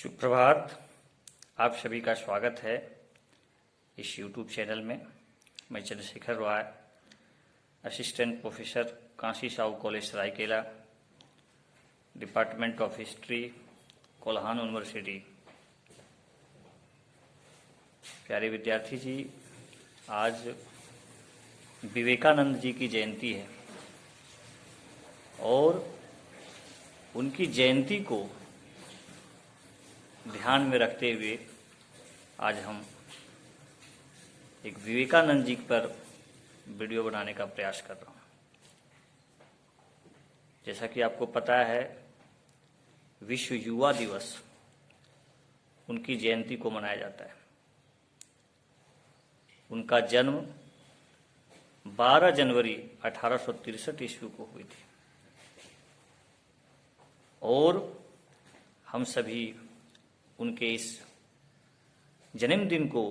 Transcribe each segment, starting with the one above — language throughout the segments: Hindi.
सुप्रभात। आप सभी का स्वागत है इस YouTube चैनल में। मैं Chandrashekhar Roy, assistant professor Kashi Sahu college Saraikela, department of history, Kolhan university. प्यारे विद्यार्थी जी, आज विवेकानंद जी की जयंती है और उनकी जयंती को ध्यान में रखते हुए आज हम एक विवेकानंद जी पर वीडियो बनाने का प्रयास कर रहा हूँ। जैसा कि आपको पता है, विश्व युवा दिवस उनकी जयंती को मनाया जाता है। उनका जन्म 12 जनवरी 1863 ईस्वी को हुई थी और हम सभी उनके इस जन्मदिन को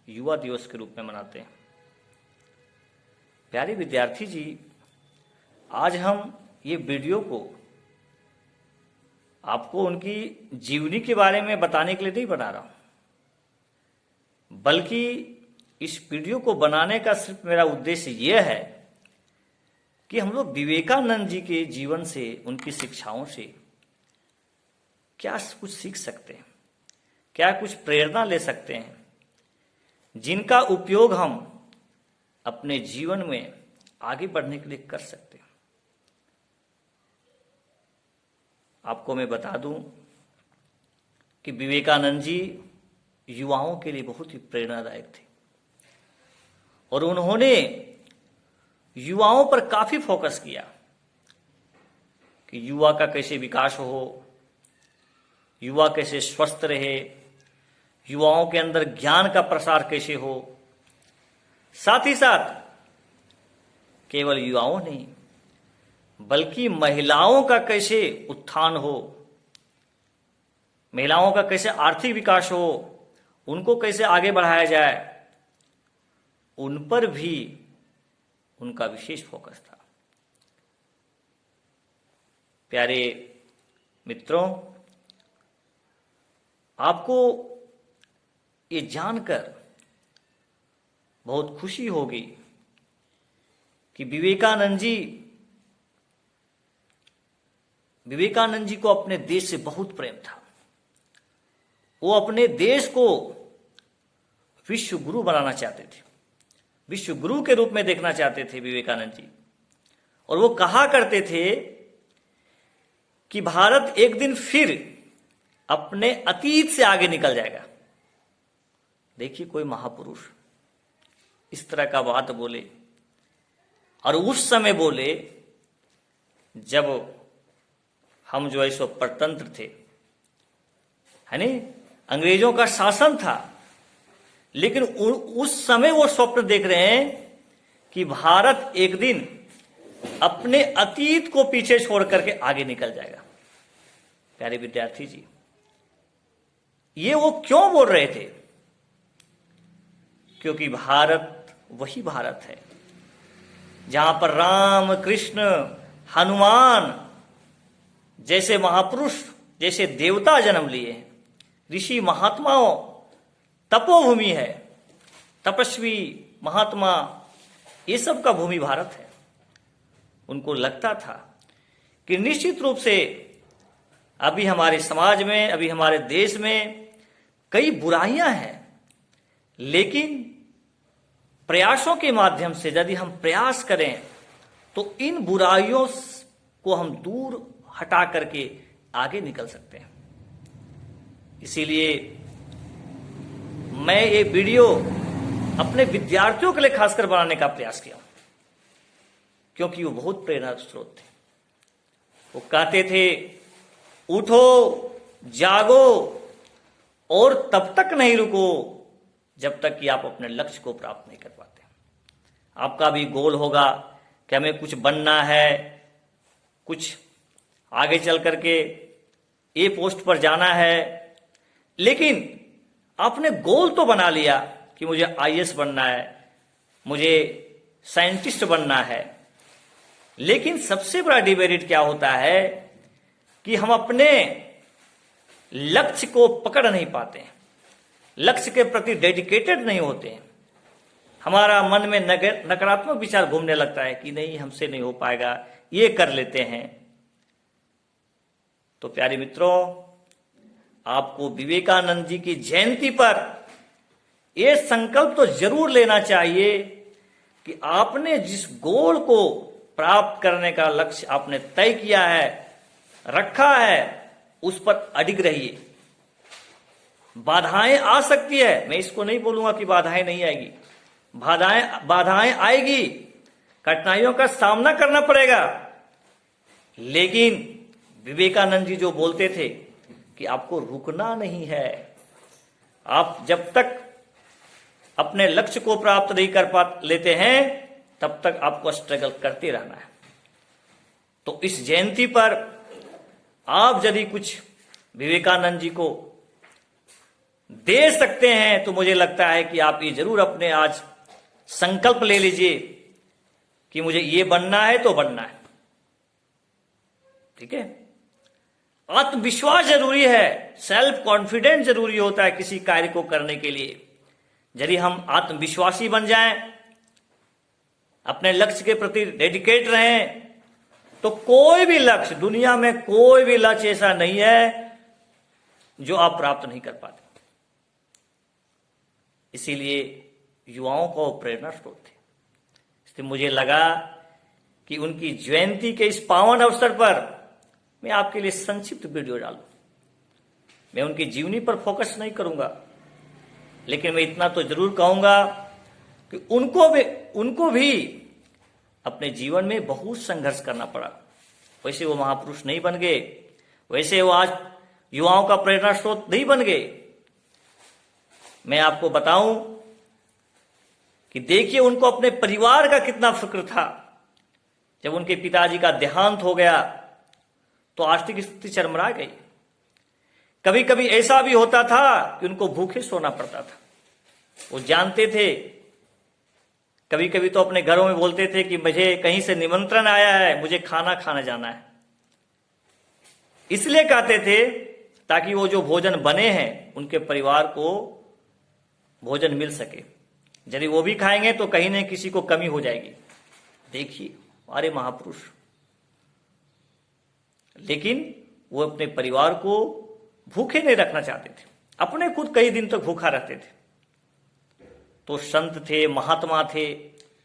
युवा दिवस के रूप में मनाते हैं। प्यारे विद्यार्थी जी, आज हम ये वीडियो को आपको उनकी जीवनी के बारे में बताने के लिए नहीं बना रहा हूं, बल्कि इस वीडियो को बनाने का सिर्फ मेरा उद्देश्य यह है कि हम लोग विवेकानंद जी के जीवन से, उनकी शिक्षाओं से क्या कुछ सीख सकते हैं, क्या कुछ प्रेरणा ले सकते हैं, जिनका उपयोग हम अपने जीवन में आगे बढ़ने के लिए कर सकते हैं। आपको मैं बता दूं कि विवेकानंद जी युवाओं के लिए बहुत ही प्रेरणादायक थे और उन्होंने युवाओं पर काफी फोकस किया कि युवा का कैसे विकास हो, युवा कैसे स्वस्थ रहे, युवाओं के अंदर ज्ञान का प्रसार कैसे हो। साथ ही साथ केवल युवाओं नहीं, बल्कि महिलाओं का कैसे उत्थान हो, महिलाओं का कैसे आर्थिक विकास हो, उनको कैसे आगे बढ़ाया जाए, उन पर भी उनका विशेष फोकस था। प्यारे मित्रों, आपको ये जानकर बहुत खुशी होगी कि विवेकानंद जी को अपने देश से बहुत प्रेम था। वो अपने देश को विश्व गुरु बनाना चाहते थे, विश्व गुरु के रूप में देखना चाहते थे विवेकानंद जी। और वो कहा करते थे कि भारत एक दिन फिर अपने अतीत से आगे निकल जाएगा। देखिए, कोई महापुरुष इस तरह का बात बोले, और उस समय बोले जब हम जो है सो परतंत्र थे, है नहीं, अंग्रेजों का शासन था। लेकिन उस समय वो स्वप्न देख रहे हैं कि भारत एक दिन अपने अतीत को पीछे छोड़ करके आगे निकल जाएगा। प्यारे विद्यार्थी जी, ये वो क्यों बोल रहे थे? क्योंकि भारत वही भारत है जहां पर राम, कृष्ण, हनुमान जैसे महापुरुष, जैसे देवता जन्म लिए हैं, ऋषि महात्माओं, तपोभूमि है, तपस्वी महात्मा, ये सब का भूमि भारत है। उनको लगता था कि निश्चित रूप से अभी हमारे समाज में, अभी हमारे देश में कई बुराइयां हैं, लेकिन प्रयासों के माध्यम से यदि हम प्रयास करें तो इन बुराइयों को हम दूर हटा करके आगे निकल सकते हैं। इसीलिए मैं ये वीडियो अपने विद्यार्थियों के लिए खासकर बनाने का प्रयास किया, क्योंकि वो बहुत प्रेरणा स्रोत थे। वो कहते थे, उठो, जागो और तब तक नहीं रुको जब तक कि आप अपने लक्ष्य को प्राप्त नहीं कर पाते। आपका भी गोल होगा कि हमें कुछ बनना है, कुछ आगे चल करके ए पोस्ट पर जाना है, लेकिन आपने गोल तो बना लिया कि मुझे आईएएस बनना है, मुझे साइंटिस्ट बनना है, लेकिन सबसे बड़ा डिमेरिट क्या होता है कि हम अपने लक्ष्य को पकड़ नहीं पाते हैं, लक्ष्य के प्रति डेडिकेटेड नहीं होते हैं। हमारा मन में नकारात्मक विचार घूमने लगता है कि नहीं, हमसे नहीं हो पाएगा, ये कर लेते हैं। तो प्यारे मित्रों, आपको विवेकानंद जी की जयंती पर यह संकल्प तो जरूर लेना चाहिए कि आपने जिस गोल को प्राप्त करने का लक्ष्य आपने तय किया है, रखा है, उस पर अडिग रहिए। बाधाएं आ सकती है, मैं इसको नहीं बोलूंगा कि बाधाएं नहीं आएगी, बाधाएं आएगी, कठिनाइयों का सामना करना पड़ेगा। लेकिन विवेकानंद जी जो बोलते थे कि आपको रुकना नहीं है, आप जब तक अपने लक्ष्य को प्राप्त नहीं कर लेते हैं तब तक आपको स्ट्रगल करते रहना है। तो इस जयंती पर आप यदि कुछ विवेकानंद जी को दे सकते हैं तो मुझे लगता है कि आप ये जरूर अपने आज संकल्प ले लीजिए कि मुझे ये बनना है तो बनना है। ठीक है, आत्मविश्वास जरूरी है, सेल्फ कॉन्फिडेंस जरूरी होता है किसी कार्य को करने के लिए। यदि हम आत्मविश्वासी बन जाएं, अपने लक्ष्य के प्रति डेडिकेट रहें, तो कोई भी लक्ष्य, दुनिया में कोई भी लक्ष्य ऐसा नहीं है जो आप प्राप्त नहीं कर पाते। इसीलिए युवाओं को प्रेरणा स्रोत थे। इसलिए मुझे लगा कि उनकी जयंती के इस पावन अवसर पर मैं आपके लिए संक्षिप्त वीडियो डालूं। मैं उनकी जीवनी पर फोकस नहीं करूंगा, लेकिन मैं इतना तो जरूर कहूंगा कि उनको भी अपने जीवन में बहुत संघर्ष करना पड़ा। वैसे वो महापुरुष नहीं बन गए, वैसे वो आज युवाओं का प्रेरणा स्रोत नहीं बन गए। मैं आपको बताऊं कि देखिए उनको अपने परिवार का कितना फिक्र था। जब उनके पिताजी का देहांत हो गया तो आर्थिक स्थिति चरमरा गई। कभी कभी ऐसा भी होता था कि उनको भूखे सोना पड़ता था। वो जानते थे, कभी कभी तो अपने घरों में बोलते थे कि मुझे कहीं से निमंत्रण आया है, मुझे खाना खाने जाना है। इसलिए कहते थे ताकि वो जो भोजन बने हैं उनके परिवार को भोजन मिल सके। यदि वो भी खाएंगे तो कहीं न किसी को कमी हो जाएगी। देखिए हमारे महापुरुष, लेकिन वो अपने परिवार को भूखे नहीं रखना चाहते थे, अपने खुद कई दिन तक भूखा रहते थे। तो संत थे, महात्मा थे,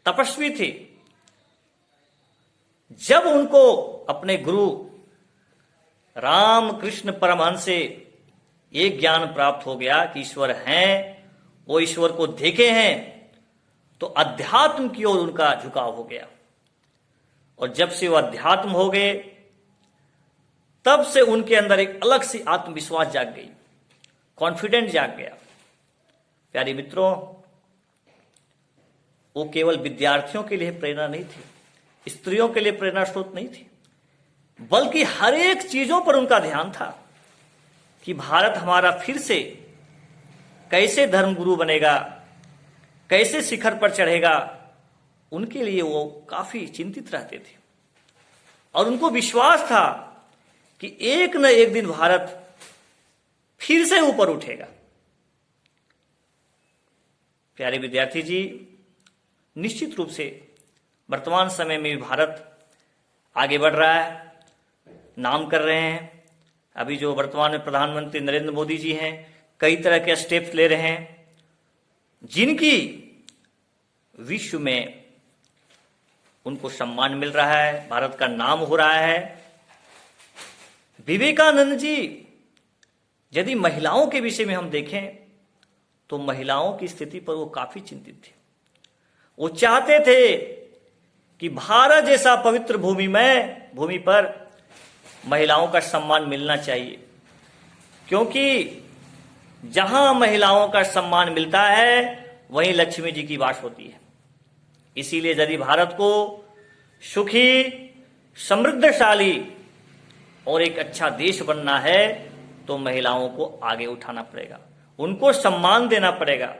तपस्वी थे। जब उनको अपने गुरु रामकृष्ण परमहंस से एक ज्ञान प्राप्त हो गया कि ईश्वर हैं, वो ईश्वर को देखे हैं, तो अध्यात्म की ओर उनका झुकाव हो गया। और जब से वो अध्यात्म हो गए तब से उनके अंदर एक अलग सी आत्मविश्वास जाग गई, कॉन्फिडेंस जाग गया। प्यारे मित्रों, वो केवल विद्यार्थियों के लिए प्रेरणा नहीं थी, स्त्रियों के लिए प्रेरणा स्रोत नहीं थी, बल्कि हर एक चीजों पर उनका ध्यान था कि भारत हमारा फिर से कैसे धर्मगुरु बनेगा, कैसे शिखर पर चढ़ेगा। उनके लिए वो काफी चिंतित रहते थे और उनको विश्वास था कि एक न एक दिन भारत फिर से ऊपर उठेगा। प्यारे विद्यार्थी जी, निश्चित रूप से वर्तमान समय में भी भारत आगे बढ़ रहा है, नाम कर रहे हैं। अभी जो वर्तमान में प्रधानमंत्री नरेंद्र मोदी जी हैं, कई तरह के स्टेप्स ले रहे हैं जिनकी विश्व में उनको सम्मान मिल रहा है, भारत का नाम हो रहा है। विवेकानंद जी, यदि महिलाओं के विषय में हम देखें तो महिलाओं की स्थिति पर वो काफी चिंतित थे। वो चाहते थे कि भारत जैसा पवित्र भूमि पर महिलाओं का सम्मान मिलना चाहिए, क्योंकि जहां महिलाओं का सम्मान मिलता है वहीं लक्ष्मी जी की वास होती है। इसीलिए यदि भारत को सुखी, समृद्धशाली और एक अच्छा देश बनना है तो महिलाओं को आगे उठाना पड़ेगा, उनको सम्मान देना पड़ेगा।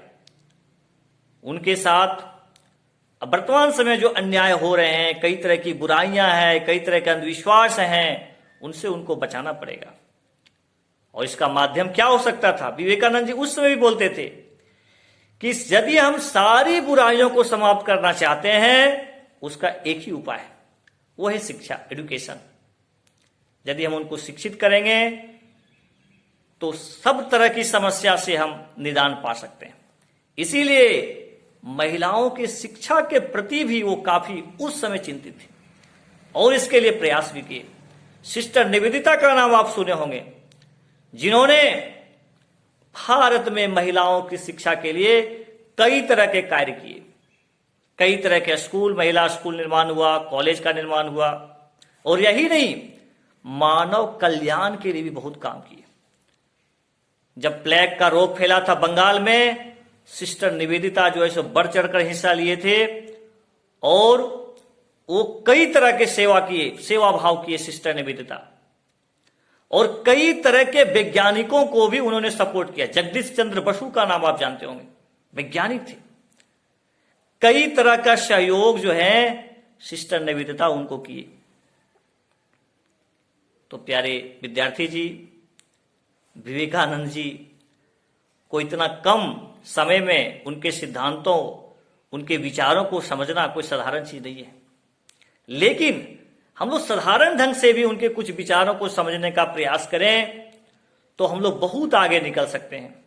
उनके साथ वर्तमान समय जो अन्याय हो रहे हैं, कई तरह की बुराइयां हैं, कई तरह के अंधविश्वास हैं, उनसे उनको बचाना पड़ेगा। और इसका माध्यम क्या हो सकता था? विवेकानंद जी उस समय भी बोलते थे कि यदि हम सारी बुराइयों को समाप्त करना चाहते हैं, उसका एक ही उपाय है, वो है शिक्षा, एजुकेशन। यदि हम उनको शिक्षित करेंगे तो सब तरह की समस्या से हम निदान पा सकते हैं। इसीलिए महिलाओं की शिक्षा के प्रति भी वो काफी उस समय चिंतित थे और इसके लिए प्रयास भी किए। सिस्टर निवेदिता का नाम आप सुने होंगे, जिन्होंने भारत में महिलाओं की शिक्षा के लिए कई तरह के कार्य किए। कई तरह के स्कूल, महिला स्कूल निर्माण हुआ, कॉलेज का निर्माण हुआ, और यही नहीं, मानव कल्याण के लिए भी बहुत काम किए। जब प्लेग का रोग फैला था बंगाल में, सिस्टर निवेदिता जो है सो बढ़ चढ़कर हिस्सा लिए थे और वो कई तरह के सेवा किए, सेवा भाव किए सिस्टर निवेदिता। और कई तरह के वैज्ञानिकों को भी उन्होंने सपोर्ट किया। जगदीश चंद्र बसु का नाम आप जानते होंगे, वैज्ञानिक थे। कई तरह का सहयोग जो है सिस्टर निवेदिता उनको किए। तो प्यारे विद्यार्थी जी, विवेकानंद जी को इतना कम समय में उनके सिद्धांतों, उनके विचारों को समझना कोई साधारण चीज नहीं है। लेकिन हम लोग साधारण ढंग से भी उनके कुछ विचारों को समझने का प्रयास करें तो हम लोग बहुत आगे निकल सकते हैं।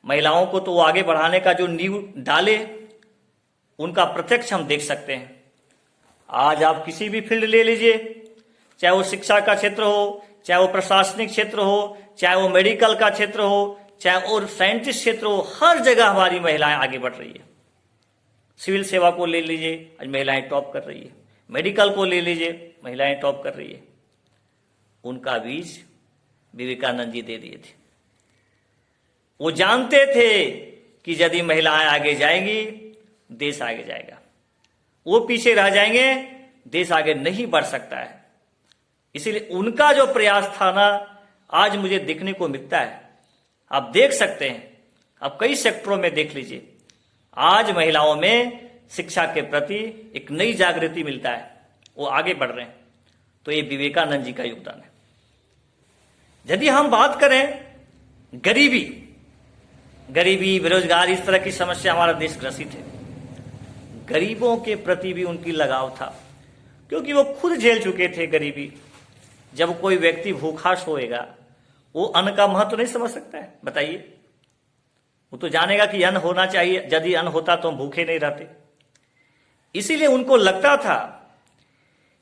महिलाओं को तो वो आगे बढ़ाने का जो नींव डाले, उनका प्रत्यक्ष हम देख सकते हैं। आज आप किसी भी फील्ड ले लीजिए, चाहे वो शिक्षा का क्षेत्र हो, चाहे वो प्रशासनिक क्षेत्र हो, चाहे वो मेडिकल का क्षेत्र हो, चाहे वो साइंटिस्ट क्षेत्र हो, हर जगह हमारी महिलाएं आगे बढ़ रही है। सिविल सेवा को ले लीजिए, आज महिलाएं टॉप कर रही है। मेडिकल को ले लीजिए, महिलाएं टॉप कर रही है। उनका बीज विवेकानंद जी दे दिए थे। वो जानते थे कि यदि महिलाएं आगे जाएंगी, देश आगे जाएगा। वो पीछे रह जाएंगे, देश आगे नहीं बढ़ सकता है। इसीलिए उनका जो प्रयास था ना, आज मुझे देखने को मिलता है। आप देख सकते हैं, आप कई सेक्टरों में देख लीजिए, आज महिलाओं में शिक्षा के प्रति एक नई जागृति मिलता है, वो आगे बढ़ रहे हैं। तो ये विवेकानंद जी का योगदान है। यदि हम बात करें गरीबी, बेरोजगारी, इस तरह की समस्या हमारा देश ग्रसित है। गरीबों के प्रति भी उनकी लगाव था, क्योंकि वो खुद झेल चुके थे गरीबी। जब कोई व्यक्ति भूखा सोएगा, वो अन्न का महत्व नहीं समझ सकता है, बताइए। वो तो जानेगा कि अन्न होना चाहिए, यदि अन्न होता तो हम भूखे नहीं रहते। इसीलिए उनको लगता था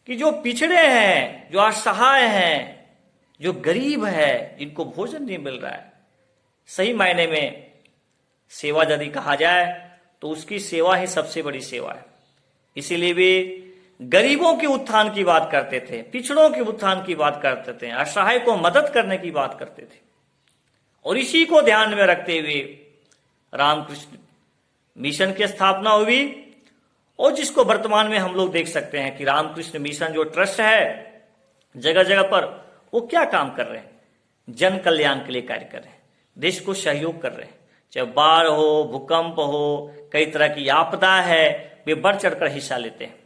कि जो पिछड़े हैं, जो असहाय हैं, जो गरीब है, जिनको भोजन नहीं मिल रहा है, सही मायने में सेवा यदि कहा जाए तो उसकी सेवा ही सबसे बड़ी सेवा है। इसीलिए वे गरीबों के उत्थान की बात करते थे, पिछड़ों के उत्थान की बात करते थे, असहाय को मदद करने की बात करते थे। और इसी को ध्यान में रखते हुए रामकृष्ण मिशन की स्थापना हुई, और जिसको वर्तमान में हम लोग देख सकते हैं कि रामकृष्ण मिशन जो ट्रस्ट है, जगह जगह पर वो क्या काम कर रहे हैं, जन कल्याण के लिए कार्य कर रहे हैं, देश को सहयोग कर रहे हैं। चाहे बाढ़ हो, भूकंप हो, कई तरह की आपदा है, वे बढ़ चढ़कर हिस्सा लेते हैं।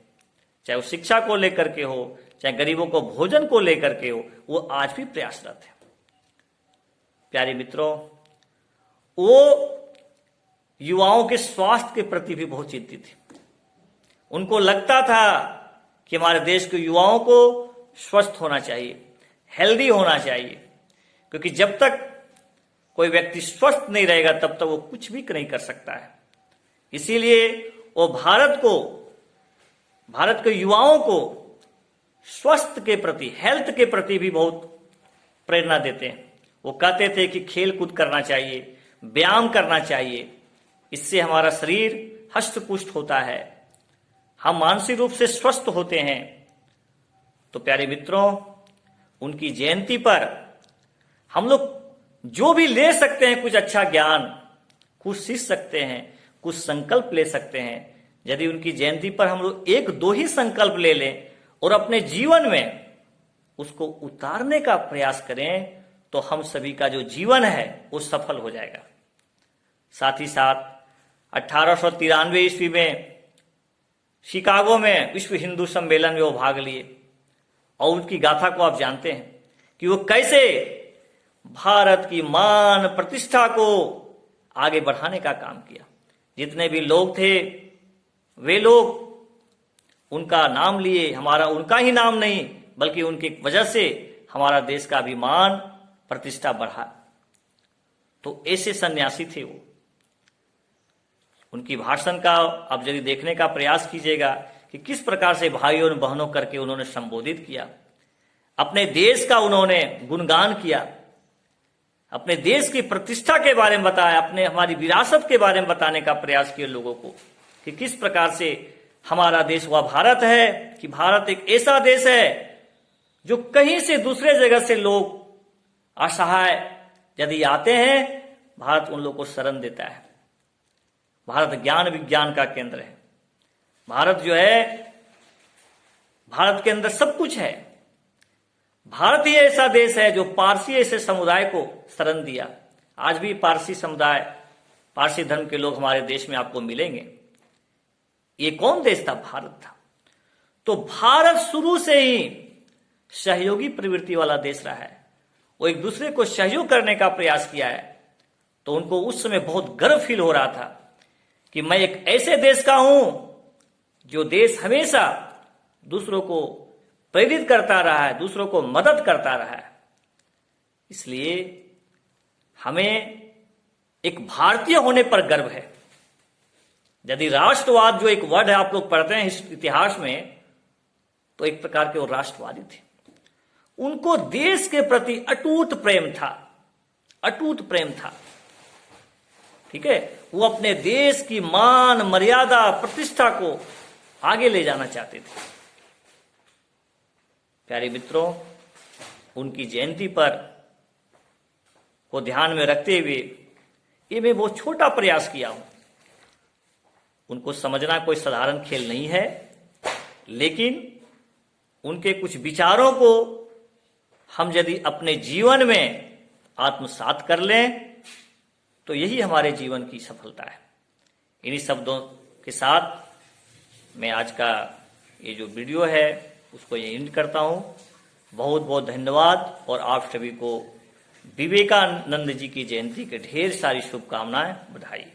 चाहे वो शिक्षा को लेकर के हो, चाहे गरीबों को भोजन को लेकर के हो, वो आज भी प्रयासरत है। प्यारे मित्रों, वो युवाओं के स्वास्थ्य के प्रति भी बहुत चिंतित थे। उनको लगता था कि हमारे देश के युवाओं को स्वस्थ होना चाहिए, हेल्दी होना चाहिए, क्योंकि जब तक कोई व्यक्ति स्वस्थ नहीं रहेगा तब तक वो कुछ भी नहीं कर सकता है। इसीलिए वो भारत के युवाओं को स्वास्थ्य के प्रति, हेल्थ के प्रति भी बहुत प्रेरणा देते हैं। वो कहते थे कि खेल कूद करना चाहिए, व्यायाम करना चाहिए, इससे हमारा शरीर हष्ट पुष्ट होता है, हम मानसिक रूप से स्वस्थ होते हैं। तो प्यारे मित्रों, उनकी जयंती पर हम लोग जो भी ले सकते हैं, कुछ अच्छा ज्ञान, कुछ सीख सकते हैं, कुछ संकल्प ले सकते हैं। यदि उनकी जयंती पर हम लोग एक दो ही संकल्प ले लें और अपने जीवन में उसको उतारने का प्रयास करें, तो हम सभी का जो जीवन है वो सफल हो जाएगा। साथ ही साथ 1893 ईस्वी में शिकागो में विश्व हिंदू सम्मेलन में वो भाग लिए, और उनकी गाथा को आप जानते हैं कि वो कैसे भारत की मान प्रतिष्ठा को आगे बढ़ाने का काम किया। जितने भी लोग थे वे लोग उनका नाम लिए, हमारा उनका ही नाम नहीं बल्कि उनकी वजह से हमारा देश का अभिमान प्रतिष्ठा बढ़ा। तो ऐसे सन्यासी थे वो। उनकी भाषण का आप यदि देखने का प्रयास कीजिएगा कि किस प्रकार से भाइयों और बहनों करके उन्होंने संबोधित किया, अपने देश का उन्होंने गुणगान किया, अपने देश की प्रतिष्ठा के बारे में बताया, अपने हमारी विरासत के बारे में बताने का प्रयास किया लोगों को कि किस प्रकार से हमारा देश वह भारत है, कि भारत एक ऐसा देश है जो कहीं से दूसरे जगह से लोग असहाय यदि आते हैं, भारत उन लोगों को शरण देता है। भारत ज्ञान विज्ञान का केंद्र है। भारत जो है, भारत के अंदर सब कुछ है। भारत ही ऐसा देश है जो पारसी ऐसे समुदाय को शरण दिया। आज भी पारसी समुदाय, पारसी धर्म के लोग हमारे देश में आपको मिलेंगे। ये कौन देश था? भारत था। तो भारत शुरू से ही सहयोगी प्रवृत्ति वाला देश रहा है। वो एक दूसरे को सहयोग करने का प्रयास किया है। तो उनको उस समय बहुत गर्व फील हो रहा था कि मैं एक ऐसे देश का हूं जो देश हमेशा दूसरों को प्रेरित करता रहा है, दूसरों को मदद करता रहा है। इसलिए हमें एक भारतीय होने पर गर्व है। यदि राष्ट्रवाद जो एक वर्ड है आप लोग पढ़ते हैं इस इतिहास में, तो एक प्रकार के वो राष्ट्रवादी थे। उनको देश के प्रति अटूट प्रेम था, अटूट प्रेम था। ठीक है, वो अपने देश की मान मर्यादा प्रतिष्ठा को आगे ले जाना चाहते थे। प्यारे मित्रों, उनकी जयंती पर को ध्यान में रखते हुए ये मैं बहुत छोटा प्रयास किया हूं। उनको समझना कोई साधारण खेल नहीं है, लेकिन उनके कुछ विचारों को हम यदि अपने जीवन में आत्मसात कर लें तो यही हमारे जीवन की सफलता है। इन्हीं शब्दों के साथ मैं आज का ये जो वीडियो है उसको ये एंड करता हूं। बहुत बहुत धन्यवाद और आप सभी को विवेकानंद जी की जयंती के ढेर सारी शुभकामनाएं, बधाई।